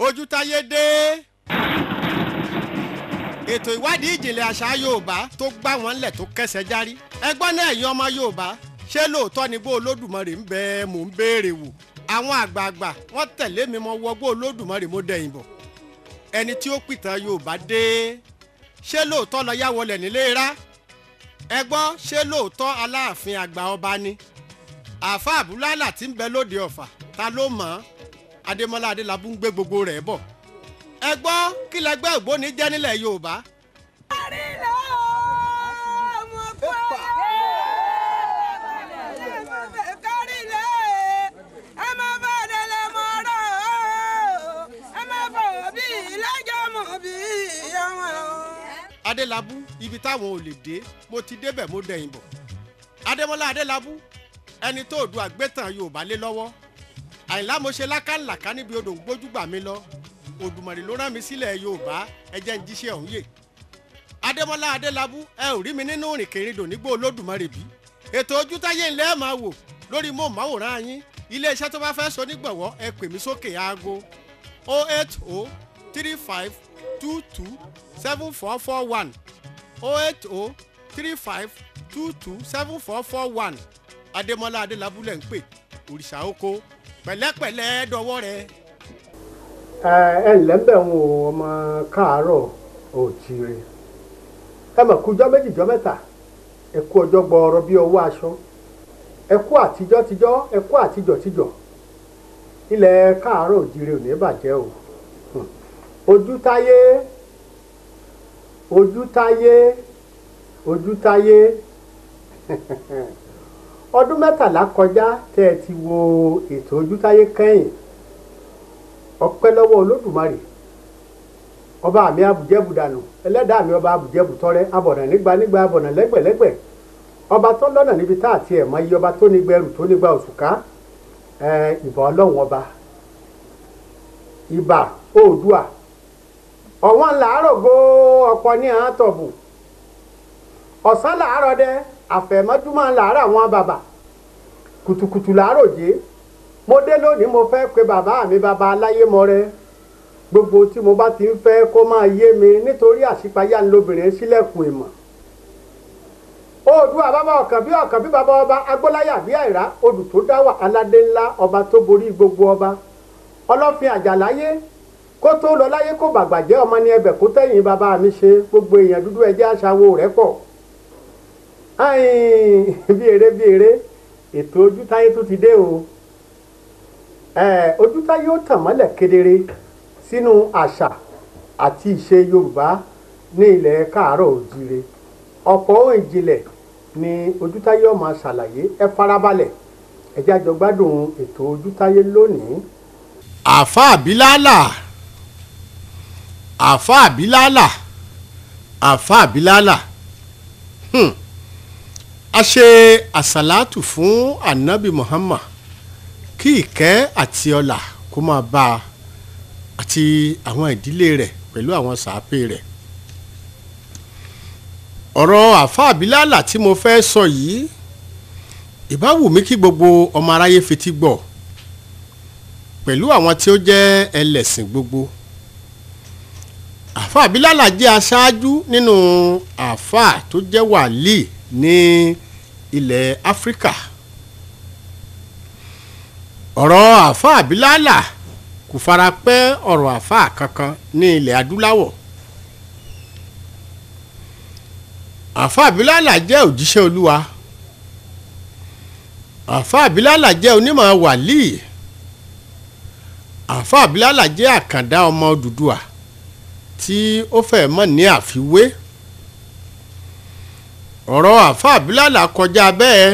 Ojútáyé dé. Ètò ìwádìí ìjìnlẹ̀ àṣà Yorùbá tó gbá wọn lẹ̀ tó kẹsẹ̀ járí. Ẹgbọ́n náà ẹ̀yin ọmọ Yorùbá ṣé lóòótọ́ ni bó Olódùmarè ń bẹ mò ń béèrè wò. Àwọn àgbààgbà wọ́n tẹ̀lé mi mọ wọ bó Olódùmarè mo dẹ̀yìn bọ̀. Ẹni tí ó pìtàn Yorùbá dé. Ṣé lóòótọ́ lọ yá wọlé nílé rá? Ẹgbọ́n ṣé lóòótọ́ Aláàfin àgbà ọba ni? Àfà Àbúlálà tí ń bẹ lóde Ọ̀fà ta ló mọ̀ ọ́? Adémọ́lá Adélabú ń gbé gbogbo rẹ̀ bọ̀. Ẹ gbọ́ kí lẹgbẹ́ ògbóni jẹ́ nílẹ̀ Yorùbá. Adélabú ibi táwọn ò lè dé mo ti débẹ̀ mo dẹ̀yìn bọ̀. Adémọ́lá Adélabú ẹni tó du àgbétàn Yorùbá lé lọ́wọ́. Àyìnlá mo ṣe lákàlàkà níbi odò ń gbójúgbà mi lọ. Òdùmarè ló rán mi sílẹ̀ Yorùbá ẹ jẹ́ ń jíṣẹ́ ọ̀hún yè. Adémọ́lá Adélabú ẹ ò rí mi nínú ìrìnkèrindò nígbó Olódùmarè bí. Ètò Ojútáyé ńlẹ́ máa wò lórí móhùnmáwòrán yín. Iléeṣẹ́ tó bá fẹ́ so nígbọ̀wọ́ ẹ pè mí sókè aago 08035227441 08035227441 Adémọ́lá Adélabú lẹ̀ ń pè òrìṣà oko pẹ̀lẹ́pẹ̀lẹ́ dọwọ́ rẹ̀. ẹ ǹlẹ́ bẹ̀ ń wo ọmọ káàárọ̀ òjíire ẹ mọ̀ kújọ́ méjìjọ́ mẹ́ta ẹ kú ọjọ́ gbọ́ọ̀rọ̀ bí ọwọ́ aṣọ ẹ kú àtijọ́ ẹ kú àtijọ́ ilẹ̀ káàárọ̀ òjíire ò ní bàjẹ́ o. Ojútáyé ọdún mẹ́tàlá kọjá tẹ́ ẹ ti wo ètò Ojútáyé kẹ́yìn ọpẹ́ lọ́wọ́ Olódùmarè ọba mi abùjẹ́bù dànù ẹlẹ́dàá mi ọba abùjẹ́bù tọrẹ abọ̀nà nígbà abọ̀nà lẹ́gbẹ̀lẹ́gbẹ̀ ọba tó lọ́nà níbi tá àti ẹ̀ mọ iye ọba tó nígbà ẹrù tó nígbà òṣùká ìbà ọlọ́run ọba ìbà Oòduà ọ̀wọ́n làárọ̀ go ọ̀pọ̀ ní àátọ̀bù ọ̀sán làárọ̀ dẹ àfẹ̀mọ́júmọ́ làárọ̀ àwọn bàbà kùtùkùtù làárọ̀ jẹ́ mo dé lónìí mo fẹ́ pe bàbá mi bàbá aláyé mọ́rẹ́ gbogbo tí mo bá ti ń fẹ́ kó máa yé mi nítorí àṣípayá ńlọbìnrin sílẹ̀kùn ìmọ̀. Oòduà bàbá ọ̀kàn bí bàbá ọba agbóláyà bí àìrá odù tó dáwà aládé ńlá ọba tó borí gbogbo ọba ọlọ́fin àjàláyé kó tó lọ láyé kó bàgbàjẹ́ ọmọ ní ẹbẹ̀ kó tẹ̀yìn bàbá mi ṣe gbogbo èèyàn dúdú ẹjẹ́ aṣáwó rẹ̀ pọ̀. bí eré ètò Ojútáyé tó ti dé o. Ojútáyé ó tàn mọ́lẹ̀ kedere sínú àṣà àti ìṣe Yorùbá ní ilẹ̀ káàárọ̀ òjíire ọ̀pọ̀ ohun ìjìnlẹ̀ ni Ojútáyé ó máa ṣàlàyé ẹ farabalẹ̀ ẹ jẹ́ a jọ gbádùn ètò Ojútáyé lónìí. Àfà Àbílálà a ṣe àsàlátù fún Ànábì Muhammad kí ìkẹ́ àti ọlà kó máa bá a àti àwọn ìdílé rẹ̀ pẹ̀lú àwọn sàápé rẹ̀. Ọ̀rọ̀ Àfà Àbílálà tí mo fẹ́ sọ yìí ìbá wù mí kí gbogbo ọmọ aráyé fetí gbọ́ pẹ̀lú àwọn tí ó jẹ́ ẹlẹ́sìn gbogbo. Àfà Àbílálà jẹ́ aṣáájú nínú àfà tó jẹ́ wàlíì ní ilẹ̀ Áfíríkà. Ọ̀rọ̀ Àfà Àbílálà kò fara pẹ́ ọ̀rọ̀ àfà kankan ní ilẹ̀ adúláwọ̀. Àfà Àbílálà jẹ́ òjíṣẹ́ Olúwa. Àfà Àbílálà jẹ́ onímọ̀ wàlíì. Àfà Àbílálà jẹ́ àkàndá ọmọ Odùduwà tí ó fẹ́ mọ̀ ní àfiwé. Ọ̀rọ̀ Àfà Àbílálà kọjá bẹ́ẹ̀.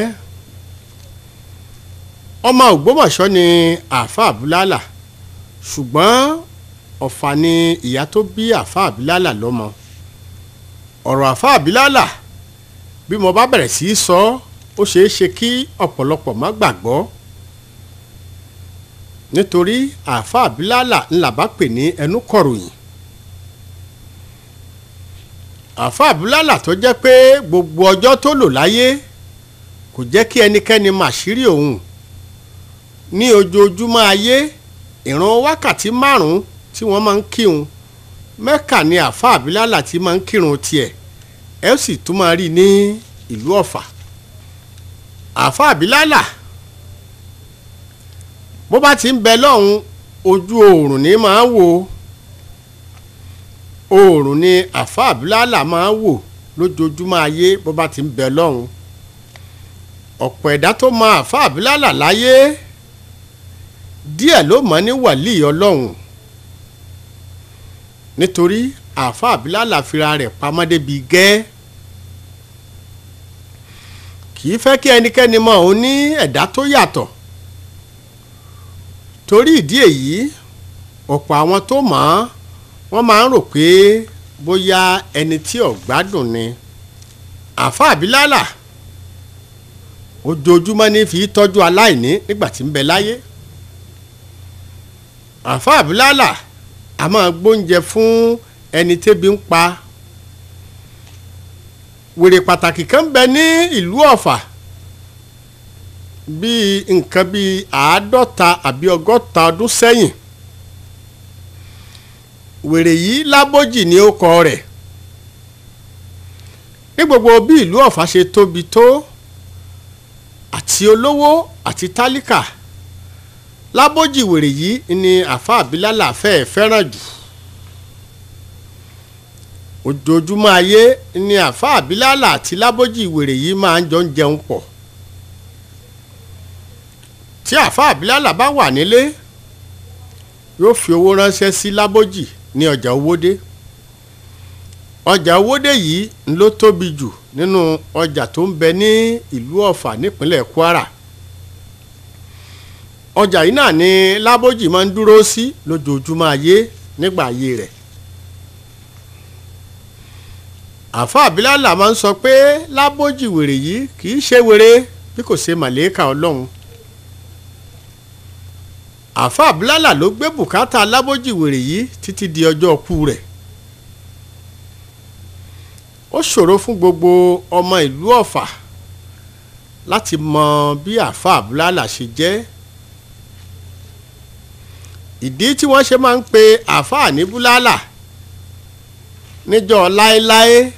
Ọmọ Ògbómọ̀ṣọ́ ni Àfà Àbílálà ṣùgbọ́n Ọ̀fà ni ìyá tó bí Àfà Àbílálà lọ́mọ. Ọ̀rọ̀ Àfà Àbílálà bí mo bá bẹ̀rẹ̀ sí í sọ ó ṣeé ṣe kí ọ̀pọ̀lọpọ̀ má gbàgbọ́ nítorí Àfà Àbílálà ńlá bá pè ní ẹnu kọ̀ròyìn. Àfà Àbílálà tó jẹ́ pé gbogbo ọjọ́ tó lò láyé kò jẹ́ kí ẹnikẹ́ni màṣírí òun ní ojoojúmọ́ ayé ìran wákàtí 5 tí wọ́n máa ń kírun Mẹ́kà ni àáfàá Bílálà tí máa ń kírun tiẹ̀ ẹ sì tún máa rí ní ìlú Ọ̀fà. àáfàá Bílálà bó bá ti ń bẹ lọ́hùn ojú oòrùn ní máa wò oòrùn ni àáfàá Bílálà máa wò lójoojúmọ́ ayé bó bá ti ń bẹ lọ́hùn. ọ̀pọ̀ ẹ̀dá tó mọ àáfàá Bílálà láyé díẹ̀ ló mọ̀ ní wàlíì Ọlọ́run nítorí àáfàá Bílálà fira rẹ̀ pamọ́ débi gẹ́ kì í fẹ́ kí ẹnikẹ́ni mọ̀ òun ní ẹ̀dá tó yàtọ̀ torí ìdí èyí ọ̀pọ̀ àwọn tó mọ̀ wọ́n máa ń rò pé bóyá ẹni tí ò gbádùn ni. àáfàá Bílálà ojoojúmọ́ ní fi tọ́jú aláìní nígbà tí ń bẹ láyé. àáfàá Bílálà a máa gbóúnjẹ fún ẹni tébi ń pa. wèrè pàtàkì kan bẹ ní ìlú Ọ̀fà bíi nǹkan bíi 50 àbí 60 ọdún sẹ́yìn. wèrè yìí Lábójì ni ó kọ rẹ̀. ní gbogbo bí ìlú Ọ̀fà ṣe tóbi tó àti olówó àti tálíkà Lábójì wèrè yìí ni àáfàá Bílálà fẹ́ràn jù. ojoojúmọ́ ayé ni àáfàá Bílálà àti Lábójì wèrè yìí máa ń jọ ń jẹun pọ̀. tí àáfàá Bílálà bá wà nílé yóò fi owó ránṣẹ́ sí Lábójì ní ọjà Owódé. ọjà Owódé yìí ló tóbi jù nínú ọjà tó ń bẹ ní ìlú Ọ̀fà nípínlẹ̀ Kwara. ọjà yìí náà ni Lábójì máa ń dúró sí lójoojúmọ́ ayé nígbà ayé rẹ̀. àáfàá Bílálà máa ń sọ pé Lábójì wèrè yìí kì í ṣe wèrè bí kò ṣe màlẹ́kà Ọlọ́run. àáfàá Bílálà ló gbé bùkátà Lábójì wèrè yìí títí di ọjọ́ ikú rẹ̀. ó ṣòro fún gbogbo ọmọ ìlú Ọ̀fà láti mọ bí àáfàá Bílálà ṣe jẹ́. ìdí tí wọ́n ṣe máa ń pe àáfàá ní Bílálà níjọ́ láéláé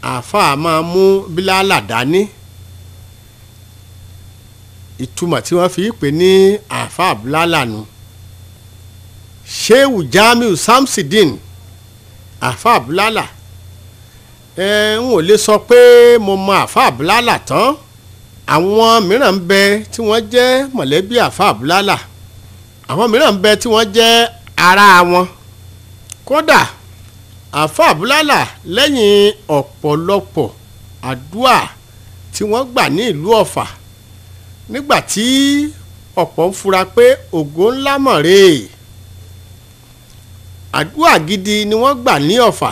àáfàá máa mú Bílálà dání. ìtumọ̀ tí wọ́n fi pè ní àáfàá Bílálà nù. Shehu Jamiu Samsideen àáfàá Bílálà n ò lè sọ pé mo mọ àáfàá Bílálà tán. àwọn mìíràn ń bẹ tí wọ́n jẹ́ mọ̀lẹ́bí àáfàá Bílálà àwọn mìíràn ń bẹ tí wọ́n jẹ́ ará wọn. kódà àáfàá Bílálà lẹ́yìn ọ̀pọ̀lọpọ̀ àdúà tí wọ́n gbà ní ìlú Ọ̀fà nígbà tí ọ̀pọ̀ ń fura pé ògo ńlá mọ̀rẹ́ àdúà gidi ni wọ́n gbà ní Ọ̀fà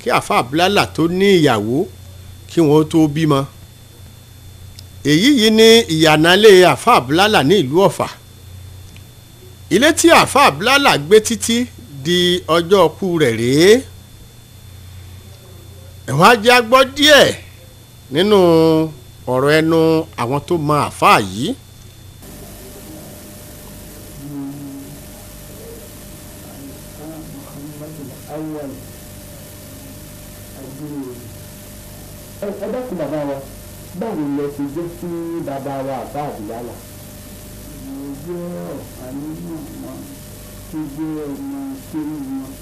kí àáfàá Bílálà tó ní ìyàwó kí wọ́n tó bímọ. èyí yìí ni ìyànálé àáfàá Bílálà ní ìlú Ọ̀fà. ilé tí àáfàá Bílálà gbé títí di ọjọ́ ikú rẹ̀ rèé. ẹ wá jẹ́ a gbọ́ díẹ̀ nínú ọ̀rọ̀ ẹnu àwọn tó mọ àáfàá yìí. ẹ dákun bàbá wa báwo lẹ ṣe jẹ́ fún bàbá wa àáfàá Bílálà. mo jẹ́ àníyàn wọn tó jẹ́ ọmọ kéré wọn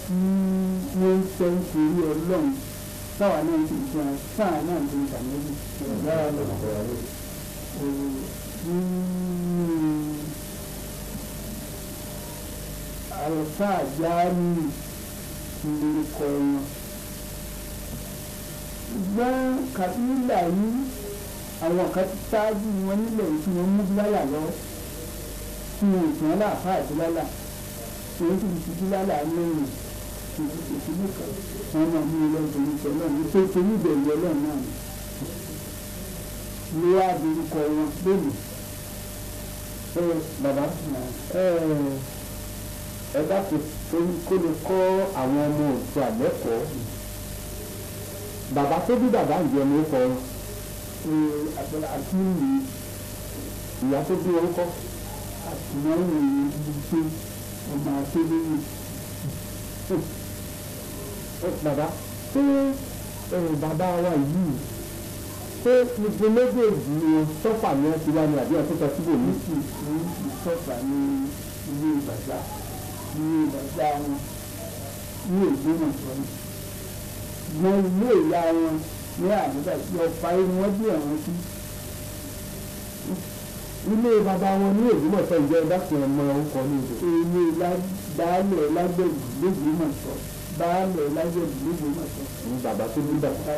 tí wọ́n ń fẹ́ nítorí Ọlọ́run táwa náà ti jẹ́ táwa náà ti ń tàmílì ìyára lọ́wọ́ àlùfáà jáàmù lórúkọ wọn. ṣùgbọ́n kàbílà yìí àwọn kan ti ṣáájú wọn nílẹ̀ tí wọ́n mú Bílálà lọ tí wọn ò tún wọn láàfáà Bílálà tí wọ́n sì fi Bílálà lẹ́yìn ìṣubú kan wọn máa mú ọlọ́run ìṣẹ̀lẹ̀ ní tó torí ìbẹ̀rù Ọlọ́run náà ni wọ́n á dorúkọ wọn lónìí. bàbá ẹ dákun torí kó lè kọ́ àwọn ọmọ òtún àlẹ́kọ̀ọ́ bàbá tó bí bàbá ń jẹun ó kọ àgbẹ̀lá àti ìlú ìyá tó bí orúkọ àtìmọ́rìn ìlú ṣe ọmọ akéwì. bàbá ṣé bàbá wa yìí ṣé gbogbo méjèèjì ni sọ́fà ni wọ́n ti wá ní àbí ọ̀tún sọ síbò ní. sọ́fà ní ilé bàbá wọn ní Ògbómọ̀ṣọ́ wọn ilé ìyá wọn ní àbúrò tí ọ̀pá inú wọn bí àwọn sí. ilé bàbá wọn ní Ògbómọ̀ṣọ́ ìjọ ìdákùn ọmọ orúkọ ní ìlú. ilé baálẹ̀ lágbègbè l'Ógbómọ̀ṣọ́ baálẹ̀ lágbègbè l'Ógbómọ̀ṣọ́. ní bàbá tó ní bàbá.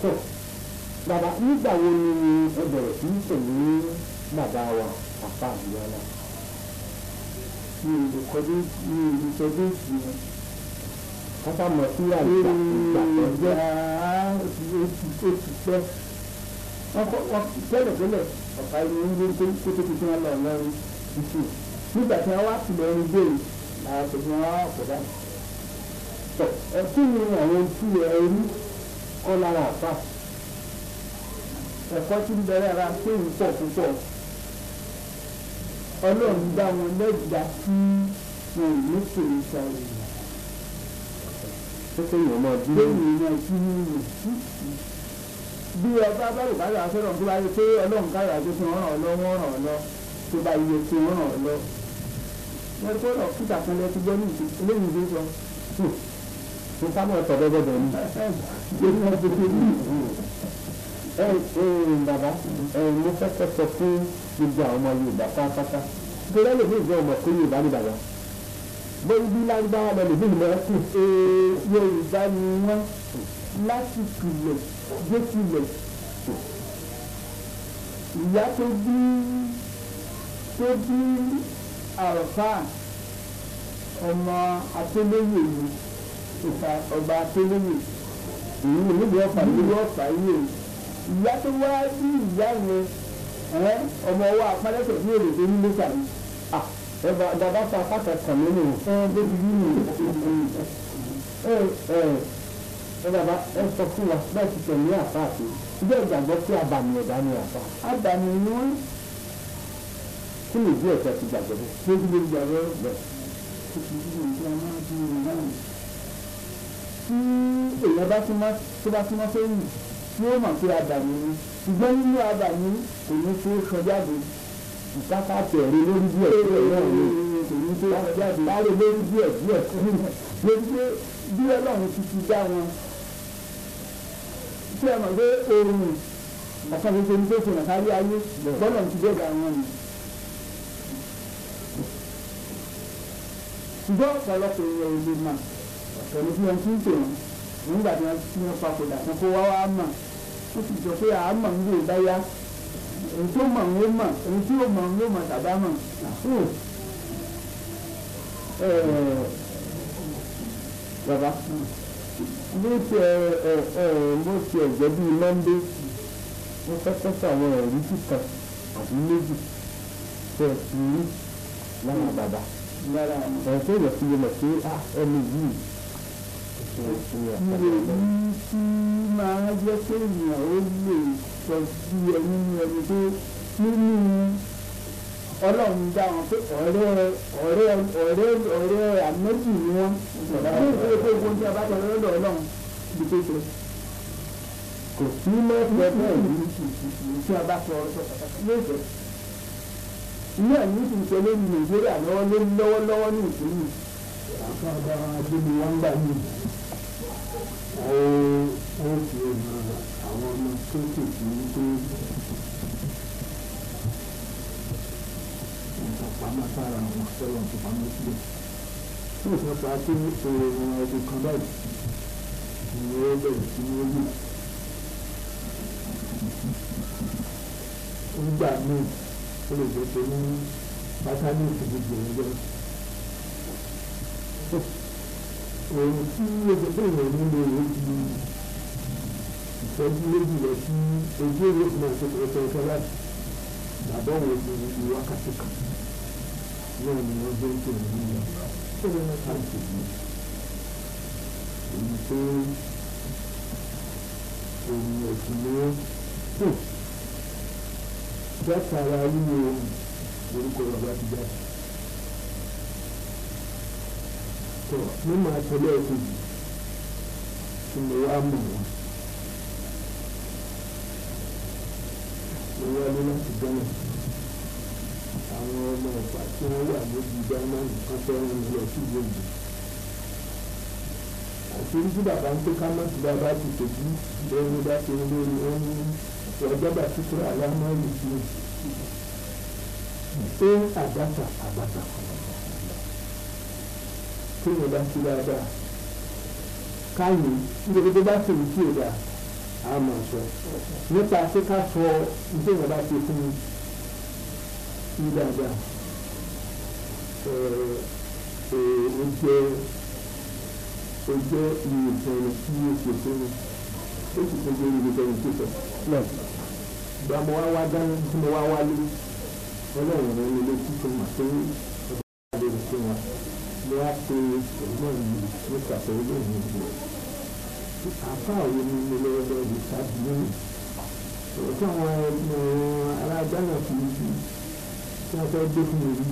tó bàbá nígbà wo ni ẹ bẹ̀rẹ̀ sí í tẹ̀lé bàbá wa àfa Abíọ́lá. mi ò lè kọjú mi ò lè sọdún ìsìn wọn. kápá mọ̀ sí àgbà ìgbà oṣù pẹ́ wọ́n tẹ́lẹ̀ ọ̀pá inú ń gbé kó tó fi wọn lọ lọ́rùn ìṣù nígbà tí wọ́n wá sílẹ̀ ẹni gbèrè àwọn tó fi wọn wá pọ̀ dá. kí ni àwọn tí ẹ rí kọ́ lára àfa. ẹ̀kọ́ tí ń bẹ̀rẹ̀ ara séyìn pọ̀ púpọ̀ Ọlọ́run dá wọn lẹ́gbàá tí wọn ò ní kèrè sáré tó kéèyàn máa bí lẹ́yìn náà kí ní ìlú bí ọba báyìí bá yà sọ́dọ̀ tó bá yẹ pé Ọlọ́run káyà tó fi ràn ọ́ lọ wọ́n ràn ọ́ lọ tó bá yẹ tó ràn ọ́ lọ. wọ́n tó lọ kíkà kan lẹ́tí gbọ́ ní eléyìí ló sọ. ní sábà ọ̀tọ̀ gbọ́dọ̀ ní. bàbá mo fẹ́ kẹ́ sọ fún gbogbo àwọn ọmọ Yorùbá pátápátá nítorí ẹlòmíì ìjọ ọmọ pé Yorùbá ní bàbá bóyá bí lágbára lọ lè bí ìmọ̀ ẹ̀kú. Yorùbá ni wọ́n láti pilẹ̀ dé pilẹ̀. ìyá tó bí àròfà ọmọ Atélóyè ni ọba Atélóyè níbi ọ̀fà ìlú ọ̀fà yìí ìyá tó wá bí ìyá yẹn ọmọ wa apálẹ́sẹ̀ ní èrè tó nílé sàrí. bàbá fún apáta kan nínú débi nínú bàbá ẹ sọ fún wa bẹ́ẹ̀ ti tẹ̀lé àfa àti ìjọ ìgbàgbọ́ pé abàmì ẹ̀dá ni àfa. àbàmì ni wọ́n kí ni ìdí ẹ̀fẹ́ ti gbàgbọ́ bẹ́ẹ̀. lójú lójú gbàgbọ́ bẹ́ẹ̀. tí èèyàn bá súnmọ́ sẹ́yìn tí ó mọ̀ pé abàmì ni ṣùgbọ́n nínú abàmì kò ní tó sọ jáde. ìkápá tẹ̀rí lórí díẹ̀ díẹ̀ kò ní tó sọ jáde. láre lórí díẹ̀ díẹ̀ lórí pé bí Ọlọ́run ti ti dá wọn tí ẹ mọ̀ pé oòrùn ọ̀sán gbogbo ní tó fi hàn kárí ayé bọ́lá ti dẹ́gbà wọn ni. ṣùgbọ́n ọ̀pọ̀lọpọ̀ èèyàn ò lè mà pẹ̀lú bí wọ́n ti ń pè wọ́n nígbà tí wọ́n papòdà kan kó wá wá mà ó sì sọ pé àámọ̀ ń lè bá yá èyí tó mọ̀ ń ló mọ̀ èyí tí ó mọ̀ ń ló mọ̀ tàbá mọ̀. bàbá mo ti ẹ̀jẹ̀ bíi mọ́ndé mo fẹ́ kọ́sọ́ àwọn ẹ̀rí kíkan àbí méjì tẹ̀ sí lára bàbá tó yẹ kí lè mọ̀ pé ẹni yìí ìròyìn tí máa jẹ́ pé èèyàn ó lè sọ sí ẹni tó nínú Ọlọ́run dá wọn pé ọ̀rẹ́ àmẹ́jì ni wọ́n ní ìwé pé ogun tí a bá tọrọ lọ́dọ̀ Ọlọ́run bí tó ṣe kò sí mẹ́fẹ́ bẹ́ẹ̀ ní tí a bá tọrọ lóòjọ́ ní ẹ̀mí ìṣe lórí Nàìjíríà lọ́wọ́lọ́wọ́ ní ìṣòro àwọn ọba agbègbè wọn gbà ní ó fi hàn àwọn ọmọ kéékèèké wípé pamọ́ sára àwọn ọ̀sẹ̀rọ̀ tó pamọ́ sílẹ̀. Ní ìfọ̀pá tí òòrùn ọdún kan báyìí ni ó bẹ̀rẹ̀ sí ní ojú. Nígbà míì ó lè jẹ́ pé ní bátálì ìfìdíje ẹgbẹ́. Òòrùn tí ó jẹ́ pé ìwọ̀n nílò rẹ̀ ti ìṣẹ́jú méjì lọ sí ojú èrè fún ọ̀sẹ̀ láti bàbá òun ní wákàtí kan. Náà ni wọ́n gbé tó ní ìlú tó ní wọ́n ká ìṣèlú èyí tó ohun ẹ̀sìn ni wọ́n tó látara wíwo orúkọ bàbá ti jáde. tó ní màá tẹ̀lé ẹ̀kọ́ yìí tí mo wá mọ̀ wọ́n. mo wọlé láti Ghana. àwọn ọmọ ọ̀pá tí wọ́n wà níbi dánáàmù kan fẹ́ràn mi lọ sí ìlú òyìnbó. àti orí tí bàbá ń pé ká má ti bàbá ti tòjú lẹ́nu bá ti ń lórí wọn ní ọjọ́bà títí alámọ́ọ̀lù sí i. ṣé àgbàtà kí ni bá ti dáadáa káyìn níbi tó bá sì ń tí ò dáa a máa sọ nípa pé ká sọ nítorí wọn bá ti fún mi ní dáadáa ó jẹ́ ìrìnsẹ̀rì tí ó ṣe fún mi ó sì tún jẹ́ ìrìnsẹ̀rì tó sọ. ìgbà mo wá wá dání tí mo wá wálé ọlọ́run rẹ̀ lé létí tó mà pé ọba lè fún wa mo wá pe ẹ̀gbọ́n mi nípa pẹ̀lú ìlú ìlú àfa òye ni mo lọ́wọ́ lọ́wọ́ lè ṣáàbù lónìí ọ̀rọ̀ tí àwọn ará Ghana fi tí wọ́n fẹ́ dé fún mi rí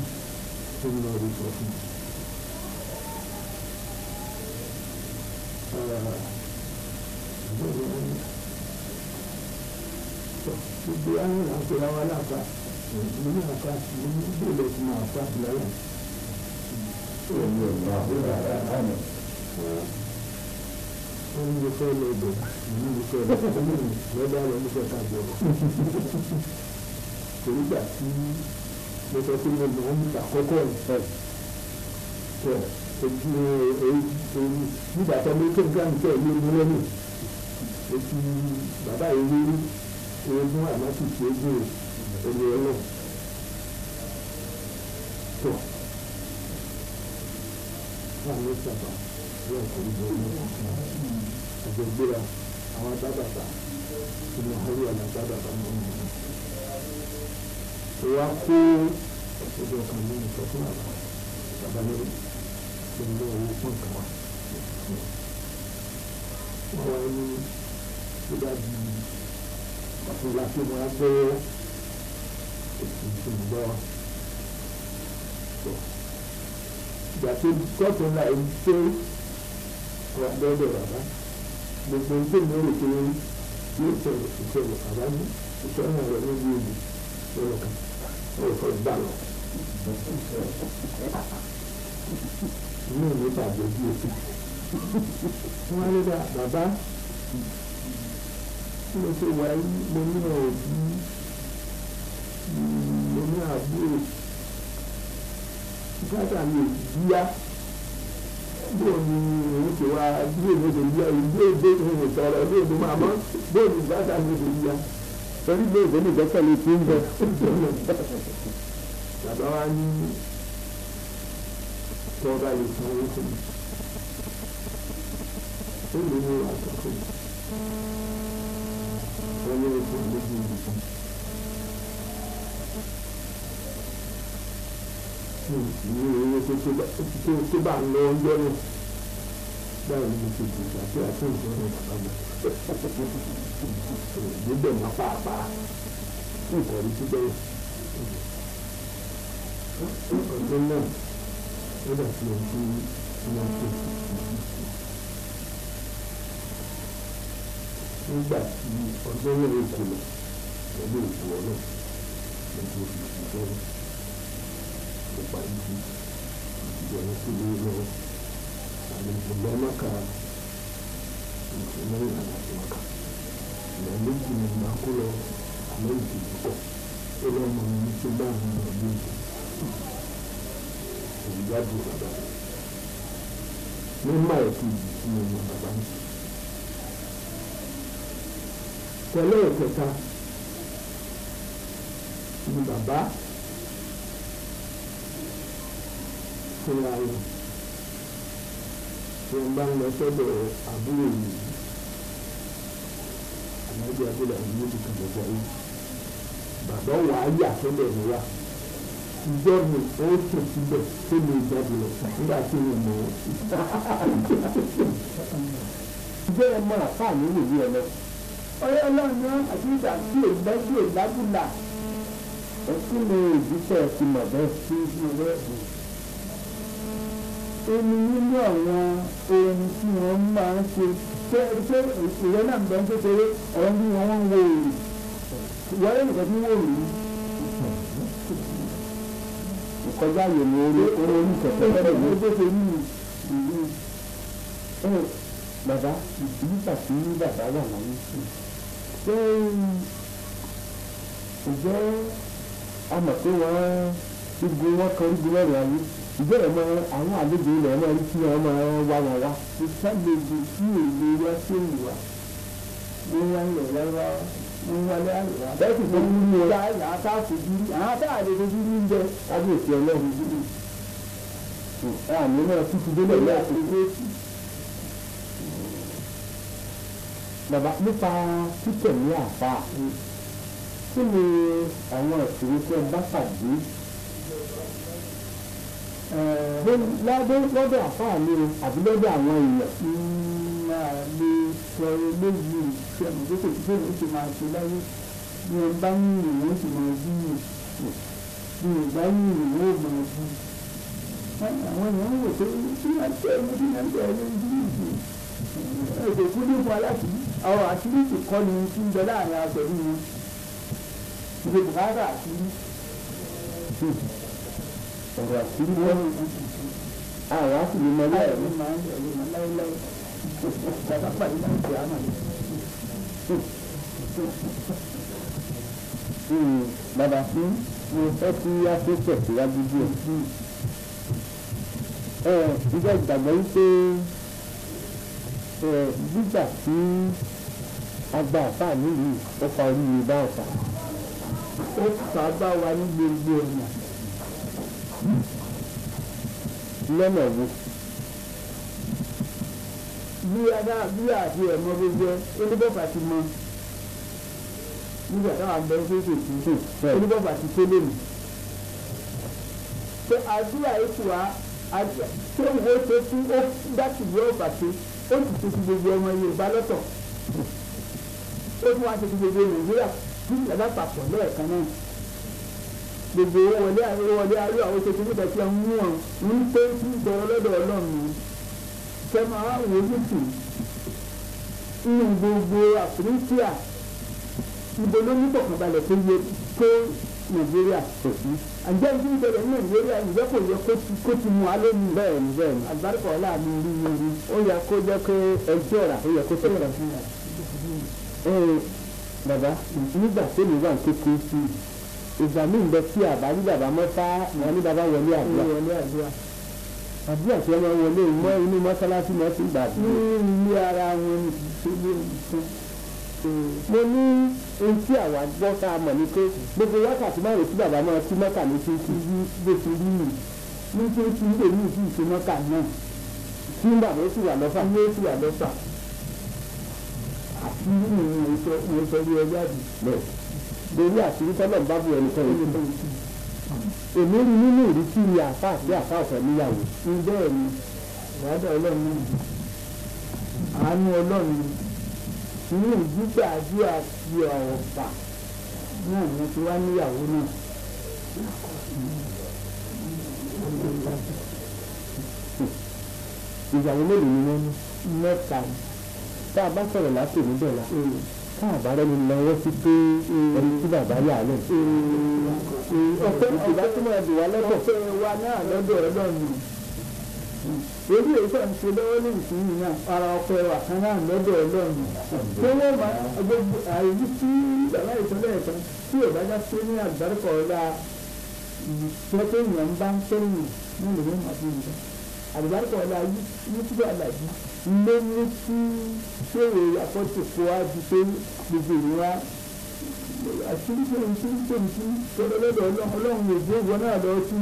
tó ń lọ rí sọ fún mi. gbogbo àwọn àpèrè àwọn aláàfà nínú àpá nínú ìbéèrè tí mo àpá lọ́wọ́. wọ́n ní mo fẹ́ lọ bẹ̀ nínú mo fẹ́ lọ lọ́dọ̀ àwọn oníṣẹ́ ká bọ̀. torí gbà tí mo sọ pé mo lọ ní àkọ́kọ́ ìfẹ́ tẹ̀ ojú nígbà tó mo tó gbà ń tẹ̀ ní ojú lẹ́nu ojú bàbá yìí rí ogun àmásì tí ó gbé omi ọlọ́ tó wà ní sábà yóò kó ìbò àjọgbéra àwọn bábàbà ìmọ̀ àrí ọ̀nà bábàbà mọ́ mi wá kó ọ̀sọ̀dọ̀ kan ní ìsọ fún bàbá lórí ìlú owó pọ̀ kan wá wọ́n wá ní tó bá di ọ̀túnla tí mo á gbọ́ ìgbọ́ ìgbà tó tọ́tún la ẹni tó wà lọ́dọ̀ bàbá gbogbo ní tèmi rò pé yóò sọ̀rọ̀ ìṣẹ̀lẹ̀ bàbá ní ìṣẹ̀lẹ̀ rẹ̀ lórí èdè lọ́rọ̀ kan lọ́rọ̀ kan gbà lọ. inú mi tàbí ojú òkú wọ́n á lé bàbá mo ṣe wà yí mo ní òbí mo ní àbúrò gbádà mi ò bíyá bóò ni òun ṣe wá bíò mi ò bíyá ìgbé ìgbé mi ò sọ̀rọ̀ bóò ni màmá bóò ni gbádà mi ò bíyá torí bóò ìgbé mi ìgbẹ́kẹ̀lé tí ń bẹ. bàbá wa ní tọ́ba lè san owó fún mi ó lè mú àṣà fún mi. wọ́n ní oṣù méjì nìkan. ní owó tó bá ń lọ ọjọ́ náà báwo ni mo ṣe gbèsè àti àtúntò rẹ̀ bàbá mi. níbẹ̀ máa pàápàá nǹkan rí síbẹ̀ ọdún náà ó dà sí ohun tí wọ́n tó. nígbà tí ọjọ́ náà ń kó lọ pẹ̀lú òkú ọlọ́ lọ́jọ́ ìṣẹ́jú nípa ìdí ìjọba tó lé lọ́wọ́ àlejò lọ́mọ́ka ìṣẹ̀lẹ̀ ìlànà ìwọ̀ká ìlànà méjì ni màá kó lọ àmọ́ ìdìbò pọ̀ ó lọ́mọ mi tó bá àwọn ọmọ mi ìjáde bàbá ní máa ẹ̀kú ìdí tí mo mọ bàbá mi. tẹ̀lé ìkẹta ni bàbá fúnra rẹ̀ tí wọ́n bá ń lọ sọ́dọ̀ àbúrò yìí àmọ́jọ́ abúlé àwọn méjì kan lọ́jọ́ yìí bàbá wà á yà sọ́dọ̀ mi wá ìjọ mi ó sùn síbẹ̀ tó lè jáde lọ nígbà tí mo mọ̀ ọ́. ìjọ ẹ mọ àfáàní wòye ẹ lọ ọ̀rẹ́ Ọlọ́run náà àti ìgbà tí èèyàn tí èèyàn lábùlà kí ni ìdíṣẹ́ ti mọ̀ bẹ́ẹ̀ sí ìpínlẹ̀ Èkó? ó ní nínú àwọn ohun tí wọ́n máa ń ṣe pé ìwé náà ń bẹ ń kékeré ọ̀rọ̀ bí wọ́n ń wo òòrùn ìwọ́lé nìkan tí wọ́n rí ìkọjá yìí ni orí ìkẹ̀kẹ́ tẹ́lẹ̀ ní bó ṣe rí bàbá nígbà tí bàbá wà láyé ṣé ǹjẹ́ a mọ̀ pé wọ́n igun wọn kan igun lọ́rùn ayé ìbéèrè mọ àwọn àlejò ilẹ̀ náà rí kí wọ́n máa wá wọn wá. ìṣàlejò tí èlé wá sí ìwà wọ́n wá ilẹ̀ lọ́wọ́ wọ́n wá lẹ́yìn wá. bẹ́ẹ̀ sì fún mi o. àwọn àtàfojú rí ń jẹ. kábíyèsí ọlọ́run àmì náà títí délẹ̀ ní àkókò. bàbá nípa títẹ̀ ní àfa kí ni àwọn ìṣòro tí ẹ bá pàdé lọ́dọ̀ àfáà ni o àbí lọ́dọ̀ àwọn èèyàn. máa lè sọ eléyìí tí ẹnu tó kò tí fèrè ó ti máa ṣe láyé bí wọn bá ń rìn wọn sì máa bí yìí bí wọn bá ń rìn wọn ò máa bí. àwọn èèyàn ń wò pé kí wọ́n tẹ ẹni tí wọ́n tẹ ẹni tí wọ́n tẹ èdè kú ní fún aláṣí àwọn àṣírí ìkọ́ni tí ń bẹ láàrin aṣọ́rí wọn ìdè bùkátà àṣírí. ọ̀rọ̀ àṣírí wọn àwọn á sì lè mọ láì láì máa ń yọ̀ lọ́mọ láéláé bàbá pàdé náà ti àmà bàbá mo fẹ́ kí á tó tẹ̀síwájú díẹ̀. ìjọ ìgbàgbọ́ wípé gbígbà tí agba àfáà nílùú ó fa oríire bá ọ̀fà. ó fà bá wa ní gbogbo ọ̀nà. lọ́nà wo. bí àti ẹ̀mọ́ gbogbo oníbọ̀fà ti mọ nígbà táwọn abẹ́rẹ́ kéékèèké oníbọ̀fà ti tó lónìí. pé àdúrà ètò wa tó wo ṣe fún ó dákì bí ọ̀fà ṣe ó sì ṣe ti gbogbo ọmọ Yorùbá lọ́tọ̀ ó tún wá ṣe ti gbogbo Nàìjíríà bí ìjọba papọ̀ lẹ́ẹ̀kan náà gbogbo wọlé ayé àwọn oṣù tó nígbà tí a ń mú wọn ń pé kí n tọrọ lọ́dọ̀ Ọlọ́run kẹ máa wò ó lùtù nínú gbogbo Áfíríkà ibo ló ní kọ̀kànbalẹ̀ tó yẹ tó Nàìjíríà àjẹ́ ìdí ìbẹ̀rẹ̀ ní Nàìjíríà ìjẹ́ kò yẹ kó ti mú alẹ́ mi bẹ́ẹ̀ ni àgbàrúkọ ọ̀la mi rí mi rí ó yẹ kó jẹ́ pé ẹjọ́ ọ̀rà ó yẹ kó tẹ̀lé fún wa. bàbá nígbà tí mi wà kékeré sí ìgbà míì bẹ tí àbárí bàbá mọ́fá wọn ní bàbá wọlé àdúrà àdúrà tí wọ́n wọlé mọ́ inú mọ́sálásí mọ́ sí ìgbà tí. ní ilé ara wọn ní ìṣẹ̀lẹ̀ nǹkan. mo ní ohun tí àwa gbọ́ tá a mọ̀ ni pé gbogbo wákàtí márùn tí bàbá máa kí mọ́kà ní tí tí bó ti rí nì ní tí ó ti ń lè ní ìdí ìṣe-mọ́kà náà tí bàbá ó sì wà lọ́fà. ní ó sì wà lọ́fà àti nínú ìṣọ́ bí ẹgbẹ́ àdì. lórí àṣírí tọ́lọ̀ bá bu ẹnìkan yìí. èmi rí nínú ìrísí ni àfa àti àfa ọ̀fẹ́ níyàwó. bẹ́ẹ̀ ni ìwádà Ọlọ́run náà àánú Ọlọ́run nínú ìdígbà àdúrà ti ọ̀fà náà mo ti wá níyàwó náà. ìyàwó mélòó ni wọ́n ní. mẹ́ta tá a bá sọ̀rọ̀ láti níbẹ̀ la tá a bá rẹ́ni lọ́wọ́ sí pé ẹni tí bàbá yà á lẹ̀. ọ̀pẹ́ ìbá tí mo dùn wá lọ́dọ̀. ọ̀pẹ́ wa náà lọ́dọ̀ Ọlọ́run èyí èyí fẹ́ ń ṣe lọ́wọ́ ní ìsinyìí náà ara ọ̀pẹ́ wa kan náà lọ́dọ̀ Ọlọ́run tó wọ́n máa gbogbo àìní tí bàbá ìpínlẹ̀ ẹ̀kan tí ìbájá ṣe ní àgbáríkọ ọ̀la ìṣẹ́ tó yàn ń bá ń tẹ́yìn náà lè wọ́n máa fi nǹkan àgbáríkọ ọ̀la yìí tí àlàjì lé ní tí ṣéwèé àkọ́tù kó wá di pé gbogbo ìrora àṣírí tó ń tún tó ń tún tọ́lọ́ lọ́dọ̀ Ọlọ́run òjò ìwọ náà lọ sí.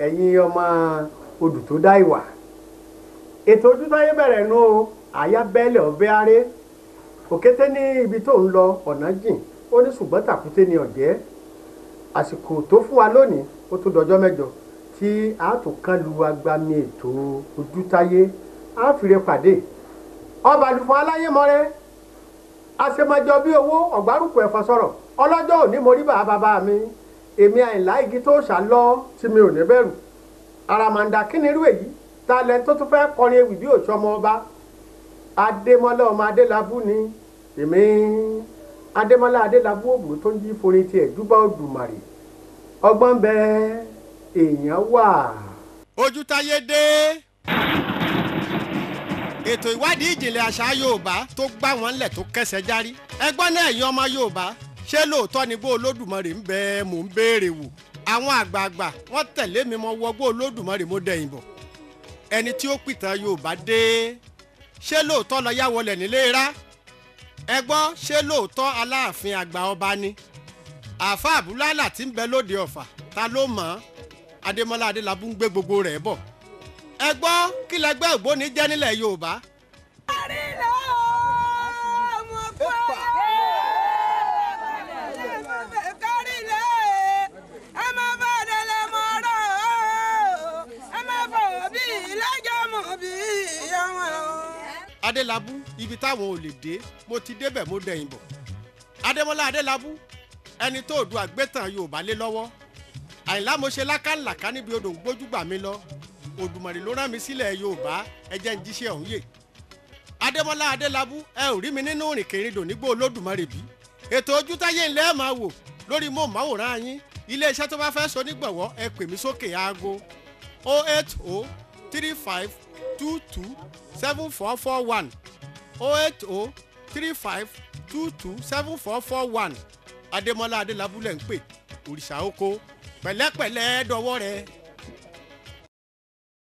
ẹ̀yin ọmọ odù tó dá ìwà ètò ojútáyé bẹ̀rẹ̀ nù àyà bẹ́ẹ̀lẹ̀ ọ̀bẹ aré òkété ní ibi tó ń lọ ọ̀nà jìn ó ní ṣùgbọ́n tàkúté ní ọ̀jẹ́ àsìkò tó fún wa lónìí ó tún dọjọ́ mẹ́jọ tí a tún kán lu agbami ètò ojútáyé a fìrè pàdé ọba àlùfọ́ aláyémọ́rẹ́ àṣemọjọ bí owó ọ̀gbárùkù ẹ̀fọ́ sọ̀rọ̀ ọlọ́jọ́ òní mo rí bàbá mi èmi Àyìnlá igi tó ṣà lọ tí mi ò ní bẹ̀rù àràmàǹdà kí ni irú èyí ta lẹ́ni tó tún fẹ́ kọrin ewì bí òṣù ọmọ ọba Adémọ́lá ọmọ Adélabú ni èmi Adémọ́lá Adélabú òbúrò tó ń jí forin tiẹ̀ júbà Òdùmarè ọgbọ́n bẹ èèyàn wà. Ojútáyé dé ètò ìwádìí ìjìnlẹ̀ àṣà Yorùbá tó gbá wọn lẹ̀ tó kẹsẹ̀ járí ẹgbọ́n náà ẹ̀yin ọmọ Yorùbá ṣé lóòótọ́ ni gbọ́ Olódùmarè ń bẹ mò ń béèrè wò àwọn àgbààgbà wọ́n tẹ̀lé mi mọ́ wọgbọ́ Olódùmarè mo dẹ̀yìn bọ̀ ẹni tí ó pìtàn Yorùbá dé ṣé lóòótọ́ lọ yá wọlé nílé rá ẹ gbọ́ ṣé lóòótọ́ Aláàfin àgbà ọba ni àáfà Àbúlálà tí ń bẹ lóde Ọ̀fà ta ló mọ̀ ọ́ Adémọ́lá Adélabú ń gbé gbogbo rẹ̀ bọ̀ ẹ gbọ́ kí lẹgbẹ́ ògbóni jẹ́ nílẹ̀ Yorùbá. Adélabú ibi táwọn ò lè dé mo ti débẹ̀ mo dẹ̀yìn bọ̀ Adémọ́lá Adélabú ẹni tó du àgbétàn Yorùbá lé lọ́wọ́ Àyìnlá mo ṣe lákàlàkà níbi odò ń gbójúgbà mi lọ Òdùmarè ló rán mi sílẹ̀ Yorùbá ẹ jẹ́ ń jíṣẹ́ ọ̀hún yè Adémọ́lá Adélabú ẹ ò rí mi nínú ìrìnkèrindò nígbó Olódùmarè bí ètò Ojútáyé ńlẹ́ ẹ̀ máa wò lórí móhùnmáwòrán yín iléeṣẹ́ tó bá fẹ́ so nígbọ̀wọ́ ẹ pè mí sókè aago 08035227441 08035227441 Adémọ́lá Adélabú lẹ̀ ń pè òrìṣà oko pẹ̀lẹ́pẹ̀lẹ́ dọwọ́ rẹ̀.